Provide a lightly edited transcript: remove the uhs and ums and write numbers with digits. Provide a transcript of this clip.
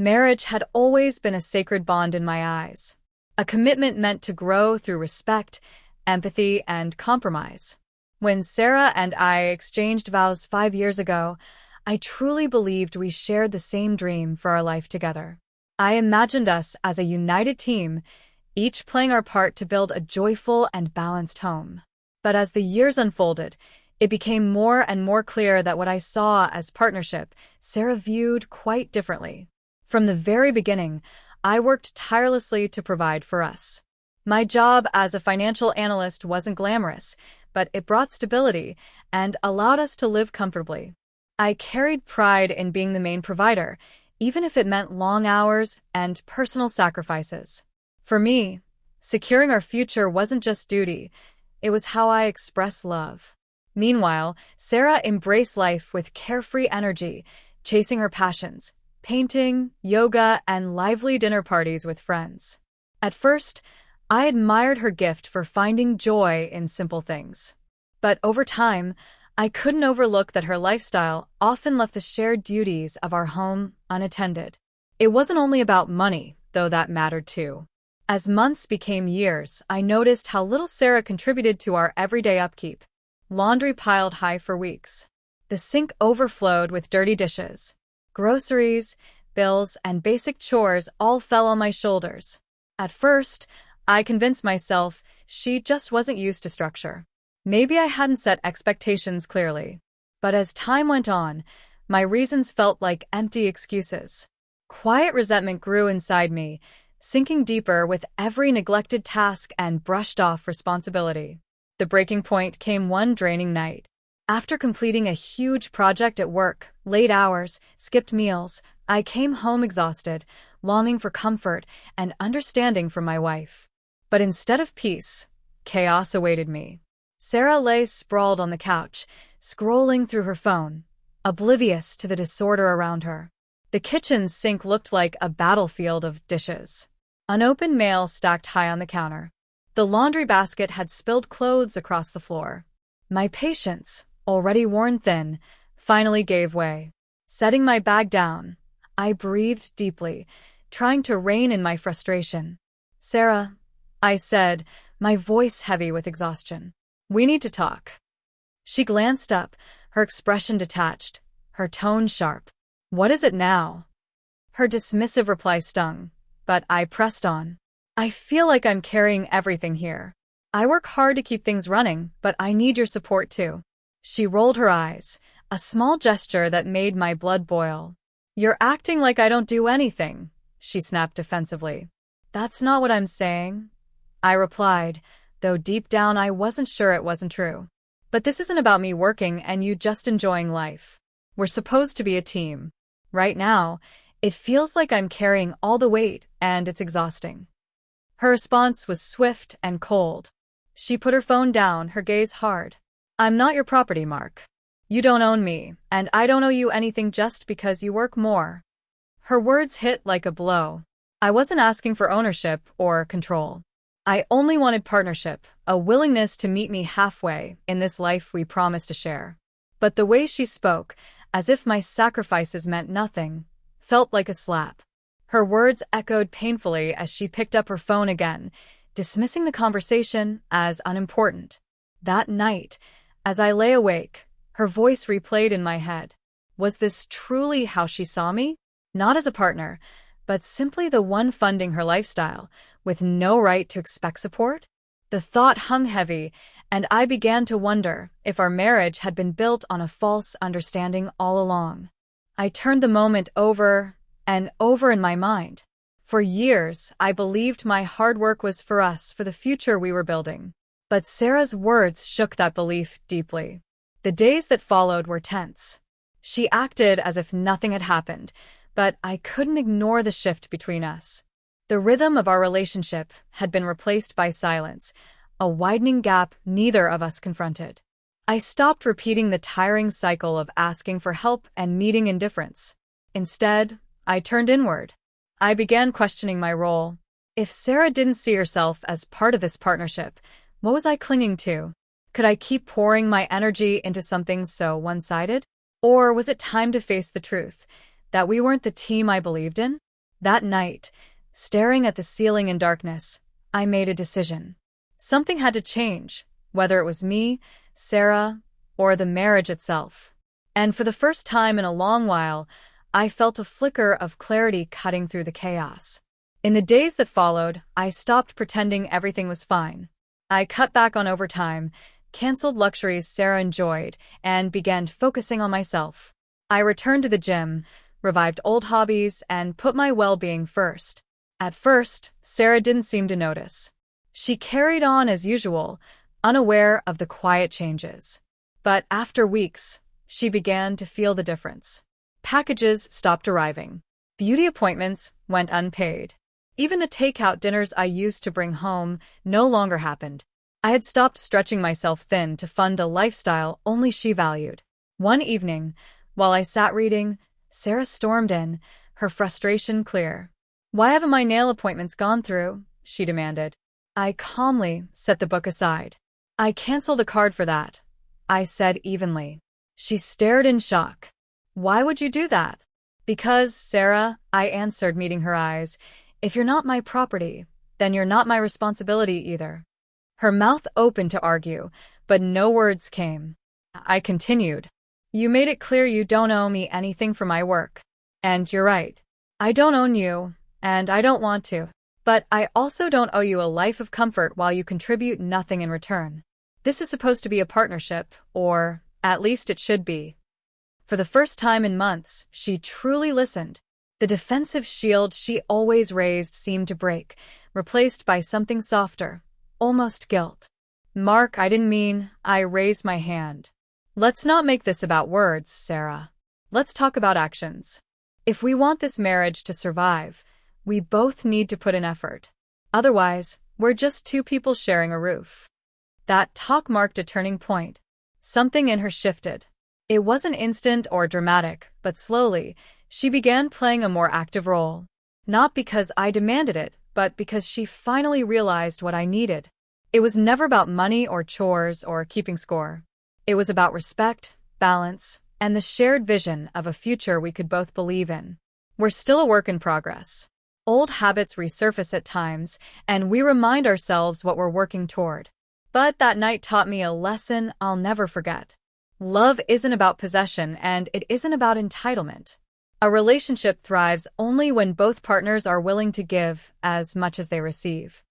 Marriage had always been a sacred bond in my eyes, a commitment meant to grow through respect, empathy, and compromise. When Sarah and I exchanged vows 5 years ago, I truly believed we shared the same dream for our life together. I imagined us as a united team, each playing our part to build a joyful and balanced home. But as the years unfolded, it became more and more clear that what I saw as partnership, Sarah viewed quite differently. From the very beginning, I worked tirelessly to provide for us. My job as a financial analyst wasn't glamorous, but it brought stability and allowed us to live comfortably. I carried pride in being the main provider, even if it meant long hours and personal sacrifices. For me, securing our future wasn't just duty, it was how I expressed love. Meanwhile, Sarah embraced life with carefree energy, chasing her passions, painting, yoga, and lively dinner parties with friends. At first, I admired her gift for finding joy in simple things. But over time, I couldn't overlook that her lifestyle often left the shared duties of our home unattended. It wasn't only about money, though that mattered too. As months became years, I noticed how little Sarah contributed to our everyday upkeep. Laundry piled high for weeks. The sink overflowed with dirty dishes. Groceries, bills, and basic chores all fell on my shoulders. At first, I convinced myself she just wasn't used to structure. Maybe I hadn't set expectations clearly. But as time went on, my reasons felt like empty excuses. Quiet resentment grew inside me, sinking deeper with every neglected task and brushed-off responsibility. The breaking point came one draining night. After completing a huge project at work, late hours, skipped meals, I came home exhausted, longing for comfort and understanding from my wife. But instead of peace, chaos awaited me. Sarah lay sprawled on the couch, scrolling through her phone, oblivious to the disorder around her. The kitchen's sink looked like a battlefield of dishes. Unopened mail stacked high on the counter. The laundry basket had spilled clothes across the floor. My patience, already worn thin, finally gave way. Setting my bag down, I breathed deeply, trying to rein in my frustration. "Sarah," I said, my voice heavy with exhaustion. "We need to talk." She glanced up, her expression detached, her tone sharp. "What is it now?" Her dismissive reply stung, but I pressed on. "I feel like I'm carrying everything here. I work hard to keep things running, but I need your support too." She rolled her eyes, a small gesture that made my blood boil. "You're acting like I don't do anything," she snapped defensively. "That's not what I'm saying," I replied, though deep down I wasn't sure it wasn't true. "But this isn't about me working and you just enjoying life. We're supposed to be a team. Right now, it feels like I'm carrying all the weight and it's exhausting." Her response was swift and cold. She put her phone down, her gaze hard. "I'm not your property, Mark. You don't own me, and I don't owe you anything just because you work more." Her words hit like a blow. I wasn't asking for ownership or control. I only wanted partnership, a willingness to meet me halfway in this life we promised to share. But the way she spoke, as if my sacrifices meant nothing, felt like a slap. Her words echoed painfully as she picked up her phone again, dismissing the conversation as unimportant. That night, as I lay awake, her voice replayed in my head. Was this truly how she saw me? Not as a partner, but simply the one funding her lifestyle, with no right to expect support? The thought hung heavy, and I began to wonder if our marriage had been built on a false understanding all along. I turned the moment over and over in my mind. For years, I believed my hard work was for us, for the future we were building. But Sarah's words shook that belief deeply. The days that followed were tense. She acted as if nothing had happened, but I couldn't ignore the shift between us. The rhythm of our relationship had been replaced by silence, a widening gap neither of us confronted. I stopped repeating the tiring cycle of asking for help and meeting indifference. Instead, I turned inward. I began questioning my role. If Sarah didn't see herself as part of this partnership, what was I clinging to? Could I keep pouring my energy into something so one-sided? Or was it time to face the truth, that we weren't the team I believed in? That night, staring at the ceiling in darkness, I made a decision. Something had to change, whether it was me, Sarah, or the marriage itself. And for the first time in a long while, I felt a flicker of clarity cutting through the chaos. In the days that followed, I stopped pretending everything was fine. I cut back on overtime, canceled luxuries Sarah enjoyed, and began focusing on myself. I returned to the gym, revived old hobbies, and put my well-being first. At first, Sarah didn't seem to notice. She carried on as usual, unaware of the quiet changes. But after weeks, she began to feel the difference. Packages stopped arriving. Beauty appointments went unpaid. Even the takeout dinners I used to bring home no longer happened. I had stopped stretching myself thin to fund a lifestyle only she valued. One evening, while I sat reading, Sarah stormed in, her frustration clear. "Why haven't my nail appointments gone through?" she demanded. I calmly set the book aside. "I canceled a card for that," I said evenly. She stared in shock. "Why would you do that?" "Because, Sarah," I answered, meeting her eyes, "if you're not my property, then you're not my responsibility either." Her mouth opened to argue, but no words came. I continued. "You made it clear you don't owe me anything for my work. And you're right. I don't own you, and I don't want to. But I also don't owe you a life of comfort while you contribute nothing in return. This is supposed to be a partnership, or at least it should be." For the first time in months, she truly listened. The defensive shield she always raised seemed to break, replaced by something softer, almost guilt. "Mark, I didn't mean," I raised my hand. "Let's not make this about words, Sarah. Let's talk about actions. If we want this marriage to survive, we both need to put in effort. Otherwise, we're just two people sharing a roof." That talk marked a turning point. Something in her shifted. It wasn't instant or dramatic, but slowly, she began playing a more active role. Not because I demanded it, but because she finally realized what I needed. It was never about money or chores or keeping score. It was about respect, balance, and the shared vision of a future we could both believe in. We're still a work in progress. Old habits resurface at times, and we remind ourselves what we're working toward. But that night taught me a lesson I'll never forget. Love isn't about possession, and it isn't about entitlement. A relationship thrives only when both partners are willing to give as much as they receive.